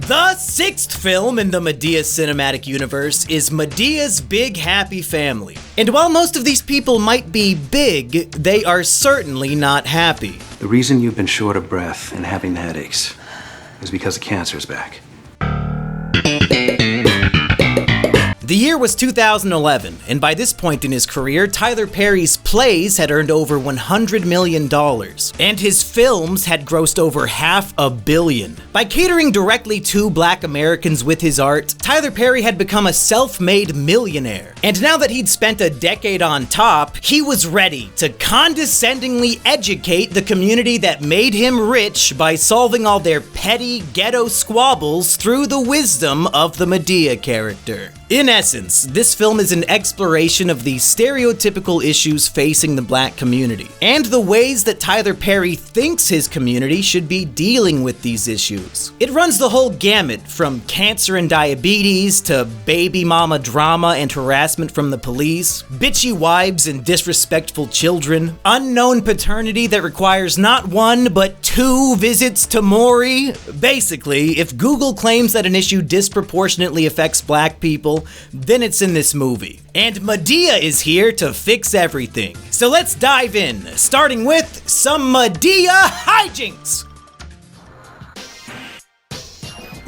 The sixth film in the Madea Cinematic Universe is Madea's Big Happy Family. And while most of these people might be big, they are certainly not happy. The reason you've been short of breath and having headaches is because the cancer's back. The year was 2011, and by this point in his career, Tyler Perry's plays had earned over $100 million, and his films had grossed over $500 million. By catering directly to Black Americans with his art, Tyler Perry had become a self-made millionaire. And now that he'd spent a decade on top, he was ready to condescendingly educate the community that made him rich by solving all their petty ghetto squabbles through the wisdom of the Madea character. In essence, this film is an exploration of the stereotypical issues facing the Black community, and the ways that Tyler Perry thinks his community should be dealing with these issues. It runs the whole gamut, from cancer and diabetes to baby mama drama and harassment from the police, bitchy wives and disrespectful children, unknown paternity that requires not one but 2 visits to Maury. Basically, if Google claims that an issue disproportionately affects Black people, then it's in this movie. And Madea is here to fix everything. So let's dive in, starting with some Madea hijinks!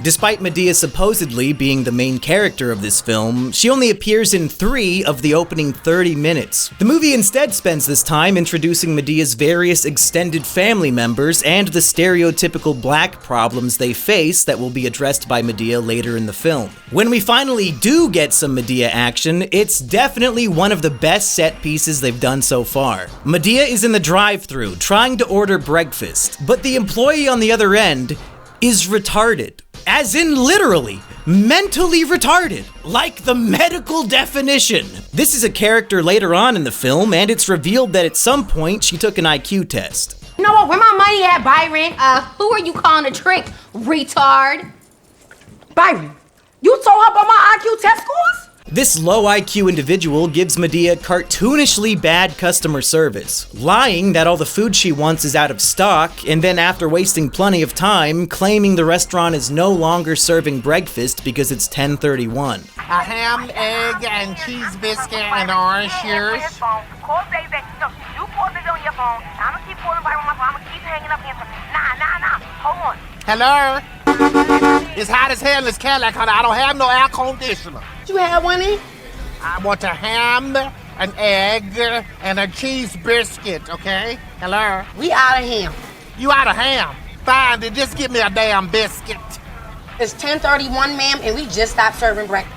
Despite Madea supposedly being the main character of this film, she only appears in 3 of the opening 30 minutes. The movie instead spends this time introducing Madea's various extended family members and the stereotypical Black problems they face that will be addressed by Madea later in the film. When we finally do get some Madea action, it's definitely one of the best set pieces they've done so far. Madea is in the drive-thru trying to order breakfast, but the employee on the other end is retarded. As in literally, mentally retarded, like the medical definition. This is a character later on in the film, and it's revealed that at some point she took an IQ test. You know what, where my money at, Byron? Who are you calling a trick, retard? Byron, you told her about my IQ test scores? This low IQ individual gives Madea cartoonishly bad customer service, lying that all the food she wants is out of stock, and then after wasting plenty of time, claiming the restaurant is no longer serving breakfast because it's 10:31. A ham, egg, and cheese biscuit and orange shears. Hello? It's hot as hell in this Cadillac, honey. I don't have no air conditioner. You have one in? I want a ham, an egg, and a cheese biscuit, okay? Hello? We out of here. You out of ham? Fine, then just give me a damn biscuit. It's 10:31, ma'am, and we just stopped serving breakfast.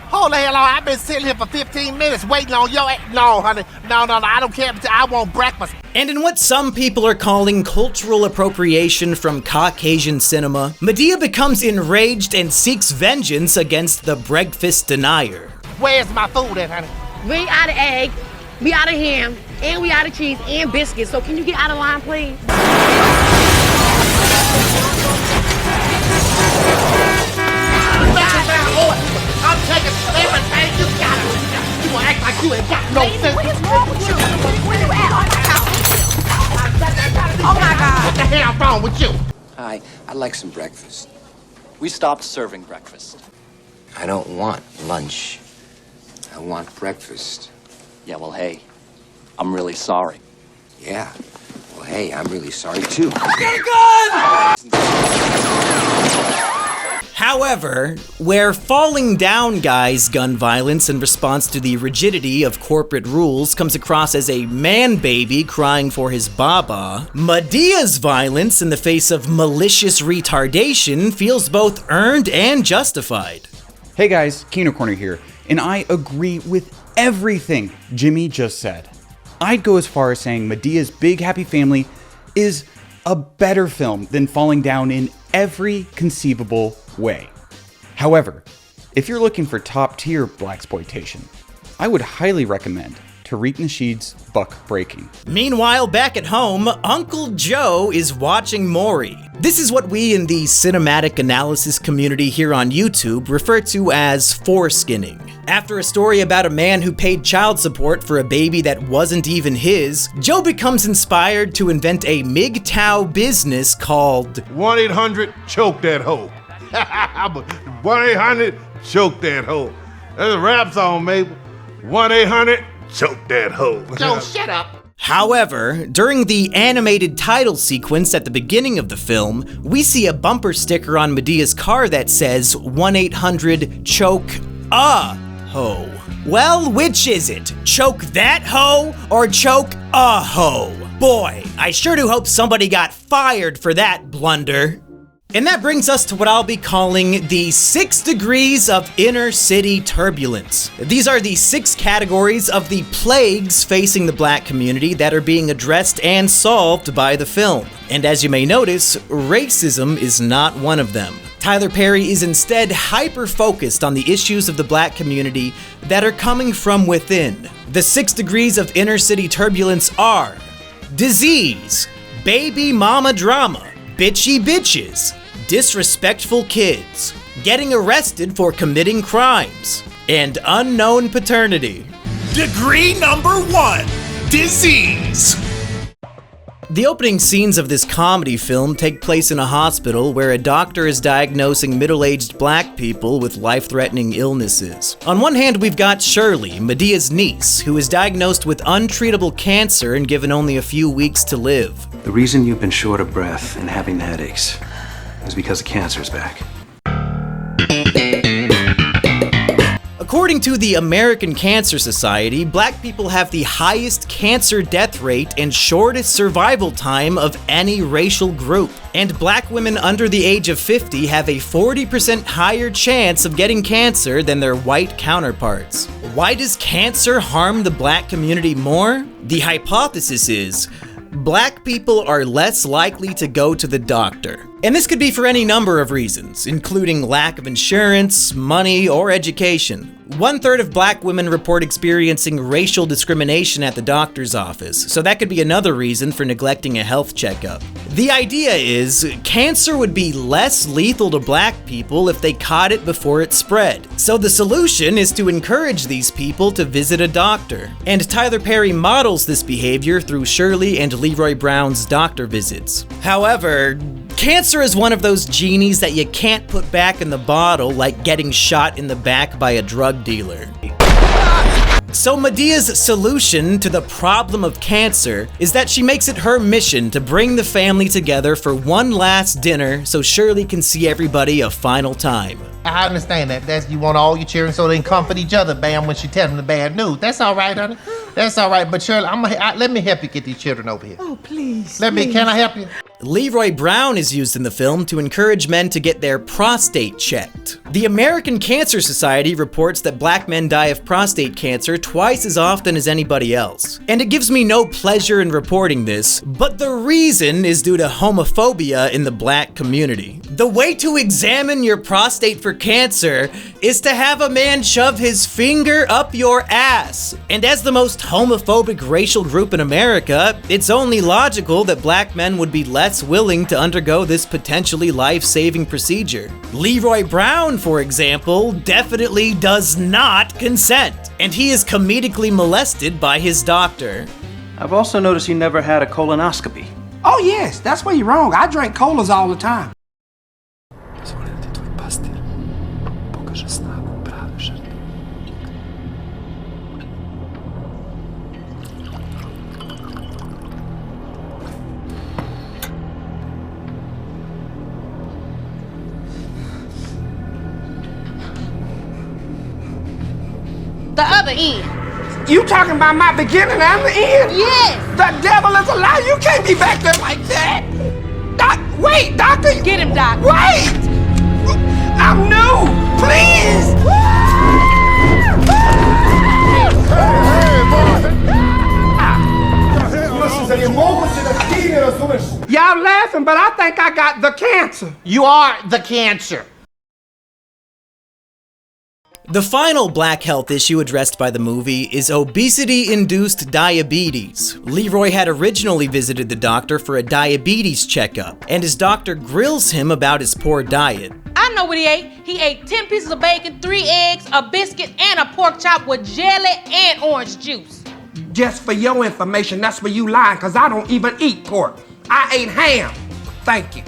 Hold the hell on, I've been sitting here for 15 minutes waiting on your... No, honey, no, I don't care. I want breakfast. And in what some people are calling cultural appropriation from Caucasian cinema, Madea becomes enraged and seeks vengeance against the breakfast denier. Where's my food at, honey? We out of egg, we out of ham, and we out of cheese and biscuits, so can you get out of line, please? I'm taking everything you got. You gonna act like you ain't got no sense. What is wrong with you? Where you at? Oh my God. What the hell wrong with you? Hi, I'd like some breakfast. We stopped serving breakfast. I don't want lunch. I want breakfast. Yeah, well, hey, I'm really sorry. Yeah, well, hey, I'm really sorry too. Get a gun! However, where falling down guys' gun violence in response to the rigidity of corporate rules comes across as a man baby crying for his baba, Madea's violence in the face of malicious retardation feels both earned and justified. Hey guys, Kino Corner here, and I agree with everything Jimmy just said. I'd go as far as saying Madea's Big Happy Family is a better film than Falling Down in every conceivable way. However, if you're looking for top-tier blaxploitation, I would highly recommend Tariq Nasheed's buck breaking. Meanwhile, back at home, Uncle Joe is watching Maury. This is what we in the cinematic analysis community here on YouTube refer to as foreskinning. After a story about a man who paid child support for a baby that wasn't even his, Joe becomes inspired to invent a MGTOW business called 1-800-CHOKE THAT hoe. 1-800-CHOKE THAT hoe. That's a rap song, Mabel. 1-800-CHOKE THAT hoe. Joe, shut up. However, during the animated title sequence at the beginning of the film, we see a bumper sticker on Madea's car that says 1-800-CHOKE-A-HOE. Well, which is it? Choke that hoe or choke a hoe? Boy, I sure do hope somebody got fired for that blunder. And that brings us to what I'll be calling the 6 degrees of inner city turbulence. These are the 6 categories of the plagues facing the black community that are being addressed and solved by the film. And as you may notice, racism is not one of them. Tyler Perry is instead hyper-focused on the issues of the black community that are coming from within. The 6 degrees of inner city turbulence are disease, baby mama drama, bitchy bitches, disrespectful kids, getting arrested for committing crimes, and unknown paternity. Degree number 1, disease. The opening scenes of this comedy film take place in a hospital where a doctor is diagnosing middle-aged black people with life-threatening illnesses. On one hand, we've got Shirley, Madea's niece, who is diagnosed with untreatable cancer and given only a few weeks to live. The reason you've been short of breath and having the headaches is because the cancer's back. According to the American Cancer Society, black people have the highest cancer death rate and shortest survival time of any racial group. And black women under the age of 50 have a 40% higher chance of getting cancer than their white counterparts. Why does cancer harm the black community more? The hypothesis is black people are less likely to go to the doctor. And this could be for any number of reasons, including lack of insurance, money, or education. 1/3 of black women report experiencing racial discrimination at the doctor's office, so that could be another reason for neglecting a health checkup. The idea is, cancer would be less lethal to black people if they caught it before it spread. So the solution is to encourage these people to visit a doctor. And Tyler Perry models this behavior through Shirley and Leroy Brown's doctor visits. However, cancer is one of those genies that you can't put back in the bottle, like getting shot in the back by a drug dealer. So Madea's solution to the problem of cancer is that she makes it her mission to bring the family together for one last dinner so Shirley can see everybody a final time. I understand that. That's you want all your children so they can comfort each other, bam, when she tells them the bad news. That's all right, honey. That's all right. But Shirley, let me help you get these children over here. Oh, please. Can I help you? Leroy Brown is used in the film to encourage men to get their prostate checked. The American Cancer Society reports that black men die of prostate cancer twice as often as anybody else. And it gives me no pleasure in reporting this, but the reason is due to homophobia in the black community. The way to examine your prostate for cancer is to have a man shove his finger up your ass. And as the most homophobic racial group in America, it's only logical that black men would be less willing to undergo this potentially life-saving procedure. Leroy Brown, for example, definitely does not consent, and he is comedically molested by his doctor. I've also noticed you never had a colonoscopy. Oh, yes, that's where you're wrong. I drink colas all the time. The other end. You talking about my beginning and the end? Yes. The devil is a lie. You can't be back there like that. Wait, doctor. Get him, doc. Wait. I'm new. Please. Y'all laughing, but I think I got the cancer. You are the cancer. The final black health issue addressed by the movie is obesity-induced diabetes. Leroy had originally visited the doctor for a diabetes checkup, and his doctor grills him about his poor diet. I know what he ate. He ate 10 pieces of bacon, 3 eggs, a biscuit, and a pork chop with jelly and orange juice. Just for your information, that's where you lying, because I don't even eat pork. I ate ham. Thank you.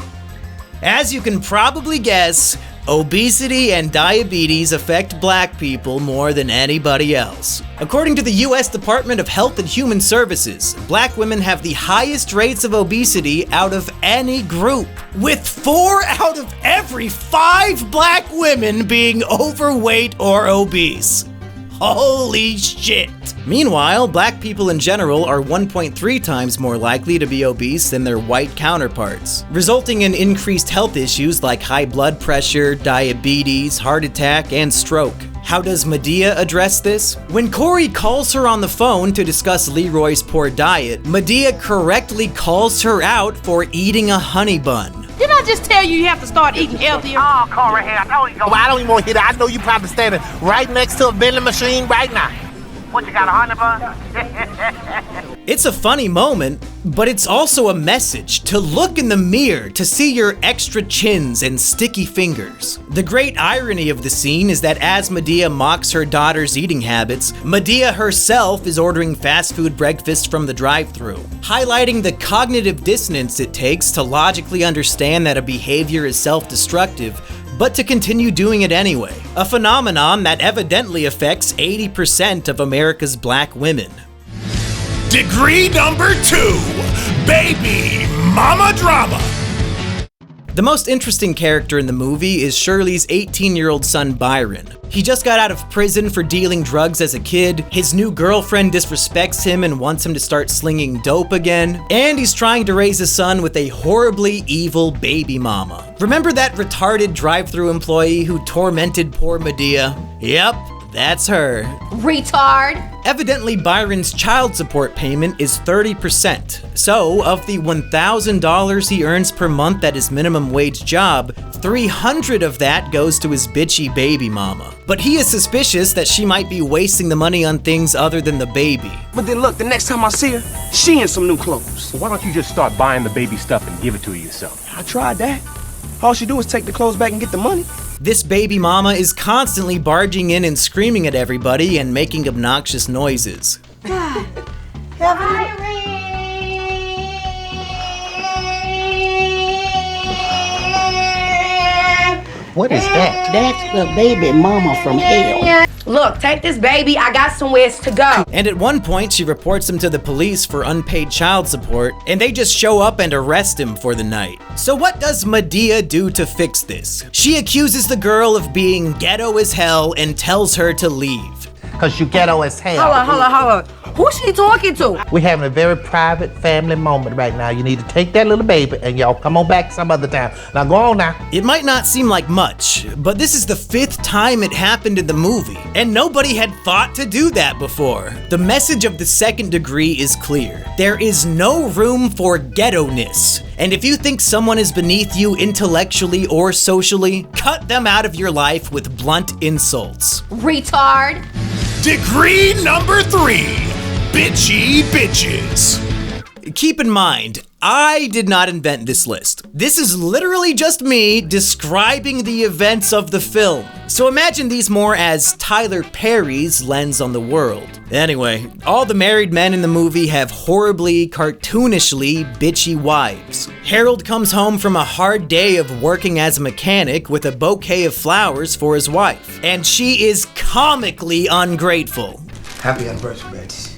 As you can probably guess, obesity and diabetes affect black people more than anybody else. According to the U.S. Department of Health and Human Services, black women have the highest rates of obesity out of any group, with 4 out of every 5 black women being overweight or obese. Holy shit! Meanwhile, black people in general are 1.3 times more likely to be obese than their white counterparts, resulting in increased health issues like high blood pressure, diabetes, heart attack, and stroke. How does Madea address this? When Corey calls her on the phone to discuss Leroy's poor diet, Madea correctly calls her out for eating a honey bun. Didn't I just tell you have to start eating healthier? Oh, Corey, I know you go. Well, I don't even want to hear that. I know you probably standing right next to a vending machine right now. What, you got a honey bun? It's a funny moment, but it's also a message to look in the mirror to see your extra chins and sticky fingers. The great irony of the scene is that as Madea mocks her daughter's eating habits, Madea herself is ordering fast food breakfast from the drive-thru, highlighting the cognitive dissonance it takes to logically understand that a behavior is self-destructive, but to continue doing it anyway. A phenomenon that evidently affects 80% of America's black women. Degree number 2, Baby Mama Drama. The most interesting character in the movie is Shirley's 18-year-old son Byron. He just got out of prison for dealing drugs as a kid, his new girlfriend disrespects him and wants him to start slinging dope again, and he's trying to raise a son with a horribly evil baby mama. Remember that retarded drive-thru employee who tormented poor Madea? Yep, that's her. Retard. Evidently, Byron's child support payment is 30%. So, of the $1,000 he earns per month at his minimum wage job, $300 of that goes to his bitchy baby mama. But he is suspicious that she might be wasting the money on things other than the baby. But then look, the next time I see her, she in some new clothes. Why don't you just start buying the baby stuff and give it to her yourself? I tried that. All she do is take the clothes back and get the money. This baby mama is constantly barging in and screaming at everybody and making obnoxious noises. What is that? That's the baby mama from hell. Look, take this baby. I got somewhere to go. And at one point, she reports him to the police for unpaid child support, and they just show up and arrest him for the night. So what does Madea do to fix this? She accuses the girl of being ghetto as hell and tells her to leave. Cause you ghetto as hell. Hold on. Who's she talking to? We're having a very private family moment right now. You need to take that little baby and y'all come on back some other time. Now go on now. It might not seem like much, but this is the 5th time it happened in the movie, and nobody had thought to do that before. The message of the second degree is clear. There is no room for ghetto-ness. And if you think someone is beneath you intellectually or socially, cut them out of your life with blunt insults. Retard. Degree number 3, Bitchy Bitches. Keep in mind, I did not invent this list. This is literally just me describing the events of the film. So imagine these more as Tyler Perry's lens on the world. Anyway, all the married men in the movie have horribly, cartoonishly bitchy wives. Harold comes home from a hard day of working as a mechanic with a bouquet of flowers for his wife, and she is comically ungrateful. Happy anniversary, Betty.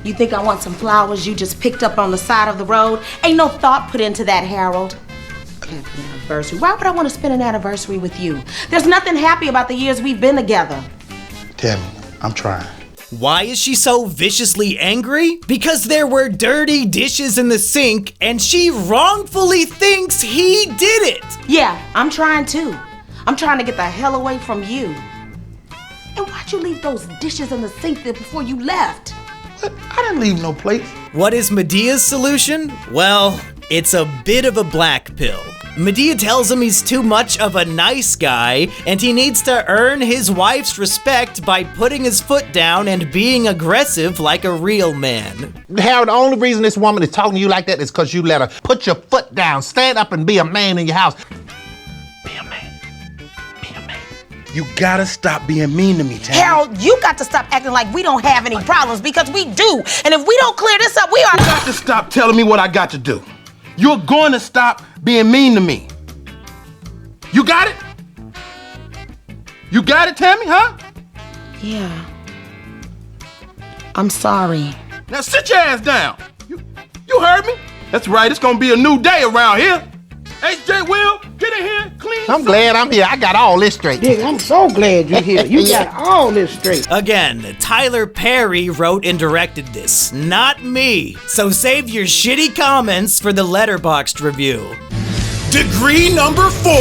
You think I want some flowers you just picked up on the side of the road? Ain't no thought put into that, Harold. Happy anniversary. Why would I want to spend an anniversary with you? There's nothing happy about the years we've been together. Tammy, I'm trying. Why is she so viciously angry? Because there were dirty dishes in the sink and she wrongfully thinks he did it. Yeah, I'm trying too. I'm trying to get the hell away from you. And why'd you leave those dishes in the sink there before you left? What? I didn't leave no place. What is Madea's solution? Well, it's a bit of a black pill. Madea tells him he's too much of a nice guy, and he needs to earn his wife's respect by putting his foot down and being aggressive like a real man. Harold, the only reason this woman is talking to you like that is because you let her put your foot down, stand up and be a man in your house. Be a man. Be a man. You gotta stop being mean to me, Tammy. Harold, you got to stop acting like we don't have any problems, because we do. And if we don't clear this up, we are... You got to stop telling me what I got to do. You're going to stop being mean to me. You got it? You got it, Tammy, huh? Yeah. I'm sorry. Now sit your ass down. You heard me? That's right, it's gonna be a new day around here. HJ Will, get in here, clean. I'm glad I'm here. I got all this straight. Dick, I'm so glad you're here. You got all this straight. Again, Tyler Perry wrote and directed this, not me. So save your shitty comments for the Letterboxd review. Degree number 4,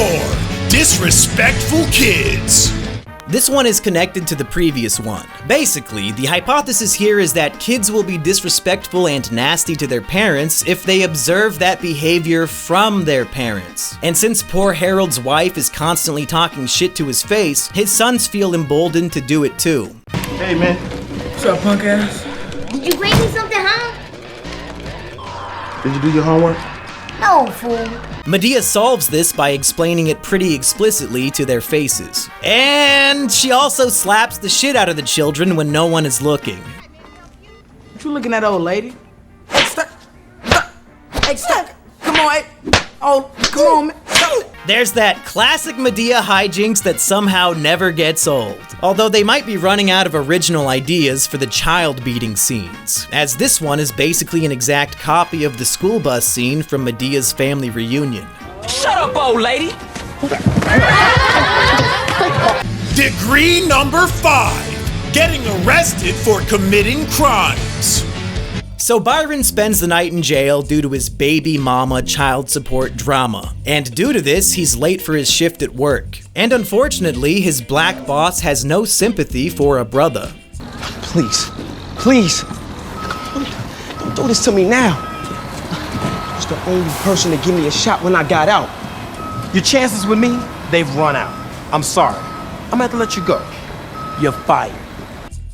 disrespectful kids. This one is connected to the previous one. Basically, the hypothesis here is that kids will be disrespectful and nasty to their parents if they observe that behavior from their parents. And since poor Harold's wife is constantly talking shit to his face, his sons feel emboldened to do it too. Hey man. What's up, punk ass? Did you bring me something, huh? Did you do your homework? No, fool. Madea solves this by explaining it pretty explicitly to their faces. And she also slaps the shit out of the children when no one is looking. What you looking at, old lady? Hey, stop. Hey, stop. Come on, hey. Oh, come on, man. Stop. There's that classic Madea hijinks that somehow never gets old. Although they might be running out of original ideas for the child beating scenes, as this one is basically an exact copy of the school bus scene from Medea's family reunion. Shut up, old lady! Degree number 5, getting arrested for committing crimes. So Byron spends the night in jail due to his baby mama child support drama. And due to this, he's late for his shift at work. And unfortunately, his black boss has no sympathy for a brother. Please, please, don't do this to me now. You was the only person to give me a shot when I got out. Your chances with me, they've run out. I'm sorry. I'm gonna have to let you go. You're fired.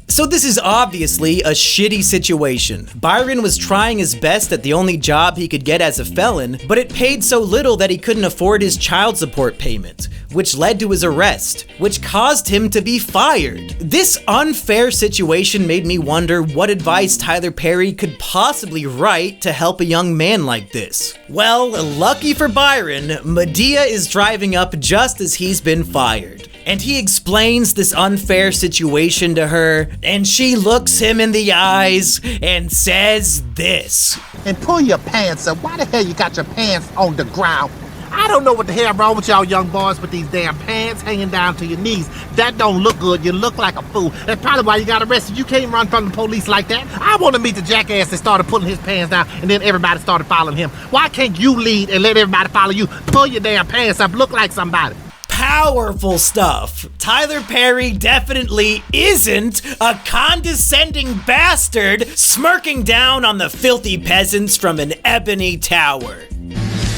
So this is obviously a shitty situation. Byron was trying his best at the only job he could get as a felon, but it paid so little that he couldn't afford his child support payment, which led to his arrest, which caused him to be fired. This unfair situation made me wonder what advice Tyler Perry could possibly write to help a young man like this. Well, lucky for Byron, Madea is driving up just as he's been fired. And he explains this unfair situation to her, and she looks him in the eyes and says this. And pull your pants up. Why the hell you got your pants on the ground? I don't know what the hell wrong with y'all young boys with these damn pants hanging down to your knees. That don't look good. You look like a fool. That's probably why you got arrested. You can't run from the police like that. I want to meet the jackass that started pulling his pants down and then everybody started following him. Why can't you lead and let everybody follow you? Pull your damn pants up. Look like somebody. Powerful stuff. Tyler Perry definitely isn't a condescending bastard smirking down on the filthy peasants from an ebony tower.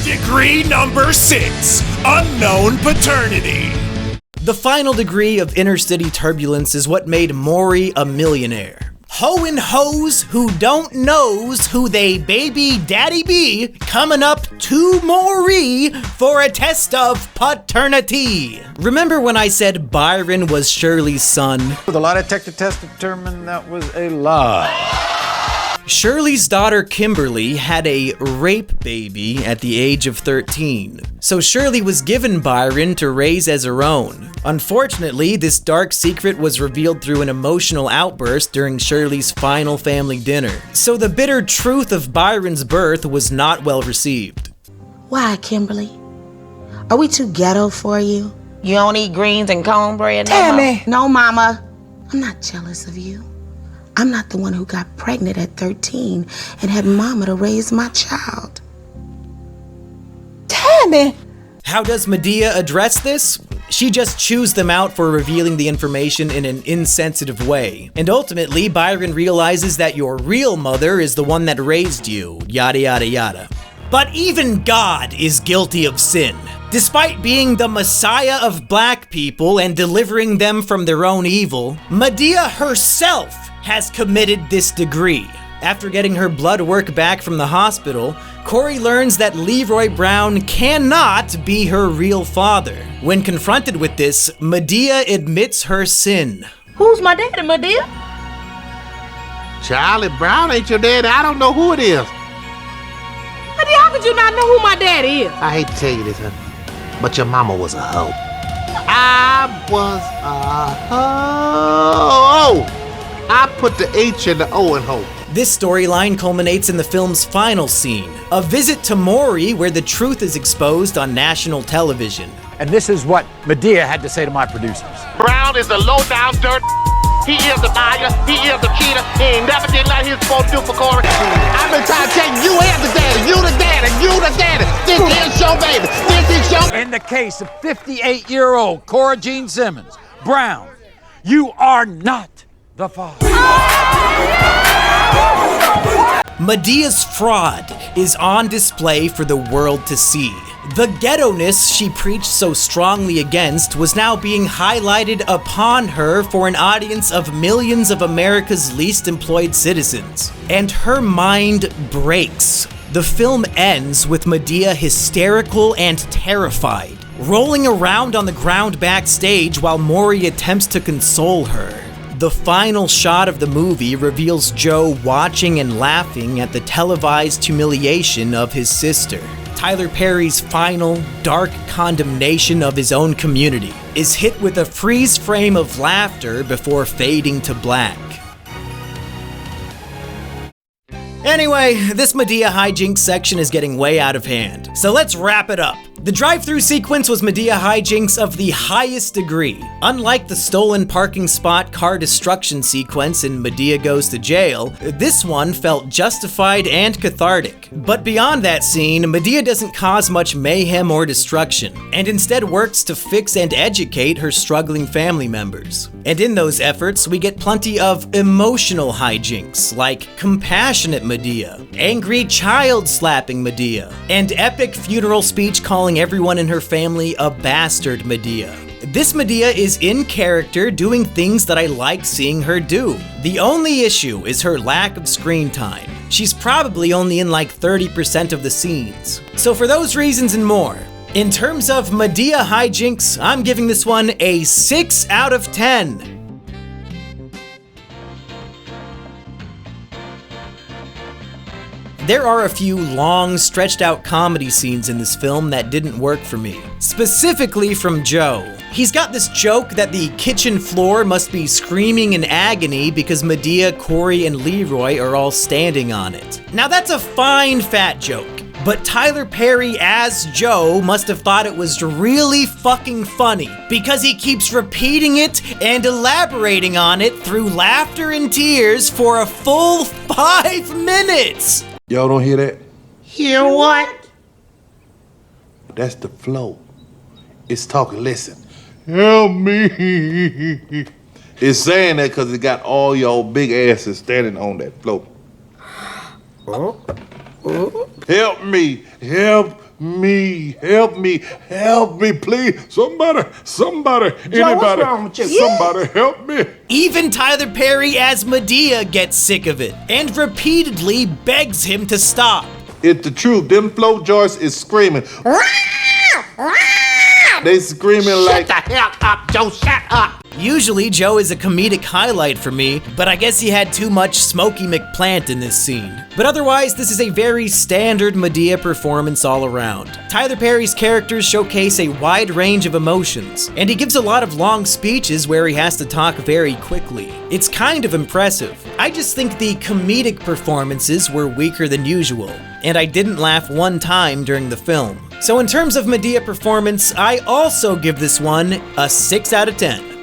Degree number 6, unknown paternity. The final degree of inner-city turbulence is what made Maury a millionaire. Hoeing hoes who don't knows who they baby daddy be coming up to Maury for a test of paternity. Remember when I said Byron was Shirley's son? The lie detector test determined that was a lie. Shirley's daughter Kimberly had a rape baby at the age of 13, so Shirley was given Byron to raise as her own. Unfortunately, this dark secret was revealed through an emotional outburst during Shirley's final family dinner, so the bitter truth of Byron's birth was not well received. Why, Kimberly? Are we too ghetto for you? You don't eat greens and cornbread no more? No, Mama. I'm not jealous of you. I'm not the one who got pregnant at 13 and had Mama to raise my child. Tammy! How does Madea address this? She just chews them out for revealing the information in an insensitive way. And ultimately, Byron realizes that your real mother is the one that raised you, yada yada yada. But even God is guilty of sin. Despite being the messiah of black people and delivering them from their own evil, Madea herself has committed this degree. After getting her blood work back from the hospital, Corey learns that Leroy Brown cannot be her real father. When confronted with this, Madea admits her sin. Who's my daddy, Madea? Charlie Brown ain't your daddy. I don't know who it is. Madea, how could you not know who my daddy is? I hate to tell you this, honey, but your mama was a hoe. I was a hoe. I put the H in the O in hoe. This storyline culminates in the film's final scene, a visit to Maury where the truth is exposed on national television. And this is what Madea had to say to my producers. Brown is a low-down dirt. He is a liar. He is a cheater. He ain't never did like he's supposed to do for Corey. I've been trying to tell you, you is the daddy. You the daddy. You the daddy. This is your baby. This is your... In the case of 58-year-old Cora Jean Simmons, Brown, you are not the father. Madea's fraud is on display for the world to see. The ghetto-ness she preached so strongly against was now being highlighted upon her for an audience of millions of America's least employed citizens. And her mind breaks. The film ends with Madea hysterical and terrified, rolling around on the ground backstage while Maury attempts to console her. The final shot of the movie reveals Joe watching and laughing at the televised humiliation of his sister. Tyler Perry's final, dark condemnation of his own community is hit with a freeze frame of laughter before fading to black. Anyway, this Madea hijinks section is getting way out of hand, so let's wrap it up. The drive-through sequence was Madea hijinks of the highest degree. Unlike the stolen parking spot car destruction sequence in Madea Goes to Jail, this one felt justified and cathartic. But beyond that scene, Madea doesn't cause much mayhem or destruction, and instead works to fix and educate her struggling family members. And in those efforts, we get plenty of emotional hijinks, like compassionate Madea, angry child slapping Madea, and epic funeral speech calling everyone in her family a bastard Madea. This Madea is in character doing things that I like seeing her do. The only issue is her lack of screen time. She's probably only in like 30% of the scenes. So for those reasons and more, in terms of Madea hijinks, I'm giving this one a 6 out of 10. There are a few long, stretched-out comedy scenes in this film that didn't work for me. Specifically from Joe. He's got this joke that the kitchen floor must be screaming in agony because Madea, Corey, and Leroy are all standing on it. Now that's a fine fat joke, but Tyler Perry as Joe must have thought it was really fucking funny because he keeps repeating it and elaborating on it through laughter and tears for a full 5 minutes. Y'all don't hear that? Hear what? That's the flow. It's talking, listen. Help me. It's saying that because it got all y'all big asses standing on that float. Help me, help me, help me, help me, please. Somebody, Joe, anybody, what's wrong with you? somebody help me. Even Tyler Perry as Madea gets sick of it and repeatedly begs him to stop. It's the truth. Them float joints is screaming. They screaming like... Shut the hell up, Joe, shut up. Usually Joe is a comedic highlight for me, but I guess he had too much Smokey McPlant in this scene. But otherwise, this is a very standard Madea performance all around. Tyler Perry's characters showcase a wide range of emotions, and he gives a lot of long speeches where he has to talk very quickly. It's kind of impressive. I just think the comedic performances were weaker than usual, and I didn't laugh one time during the film. So in terms of Madea performance, I also give this one a 6 out of 10.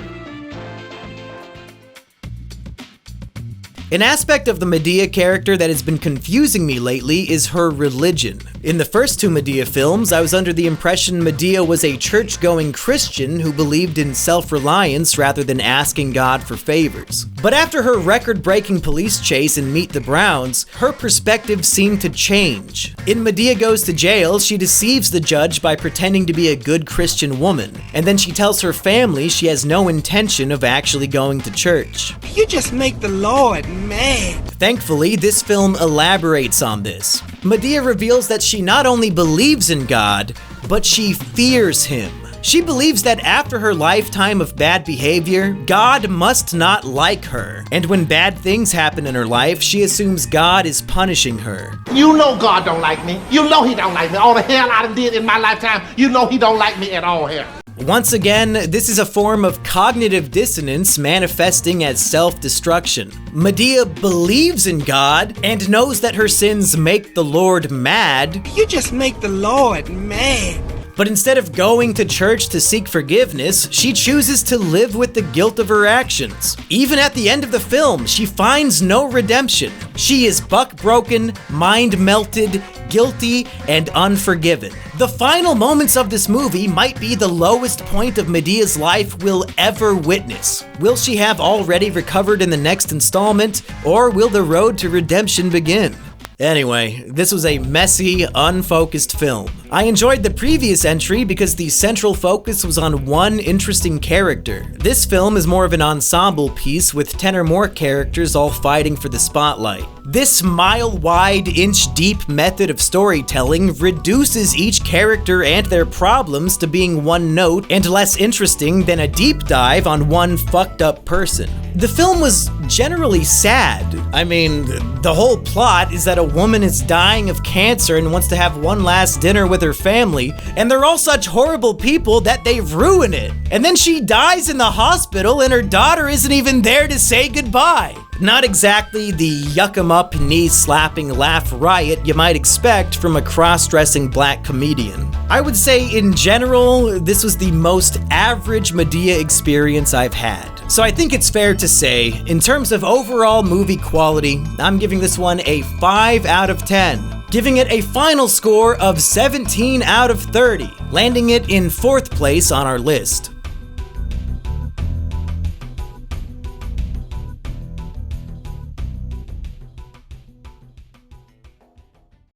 An aspect of the Madea character that has been confusing me lately is her religion. In the first two Madea films, I was under the impression Madea was a church-going Christian who believed in self-reliance rather than asking God for favors. But after her record-breaking police chase in Meet the Browns, her perspective seemed to change. In Madea Goes to Jail, she deceives the judge by pretending to be a good Christian woman, and then she tells her family she has no intention of actually going to church. You just make the Lord mad. Thankfully, this film elaborates on this. Madea reveals that she not only believes in God, but she fears him. She believes that after her lifetime of bad behavior, God must not like her. And when bad things happen in her life, she assumes God is punishing her. You know God don't like me. You know he don't like me. All the hell I done did in my lifetime, you know he don't like me at all here. Once again, this is a form of cognitive dissonance manifesting as self-destruction. Madea believes in God and knows that her sins make the Lord mad. You just make the Lord mad. But instead of going to church to seek forgiveness, she chooses to live with the guilt of her actions. Even at the end of the film, she finds no redemption. She is buck-broken, mind-melted, guilty, and unforgiven. The final moments of this movie might be the lowest point of Medea's life we'll ever witness. Will she have already recovered in the next installment, or will the road to redemption begin? Anyway, this was a messy, unfocused film. I enjoyed the previous entry because the central focus was on one interesting character. This film is more of an ensemble piece with 10 or more characters all fighting for the spotlight. This mile-wide, inch-deep method of storytelling reduces each character and their problems to being one note and less interesting than a deep dive on one fucked-up person. The film was generally sad. I mean, the whole plot is that a woman is dying of cancer and wants to have one last dinner with her family, and they're all such horrible people that they ruin it. And then she dies in the hospital and her daughter isn't even there to say goodbye. Not exactly the yuck-em-up, knee-slapping laugh riot you might expect from a cross-dressing black comedian. I would say, in general, this was the most average Madea experience I've had. So I think it's fair to say, in terms of overall movie quality, I'm giving this one a 5 out of 10, giving it a final score of 17 out of 30, landing it in 4th place on our list.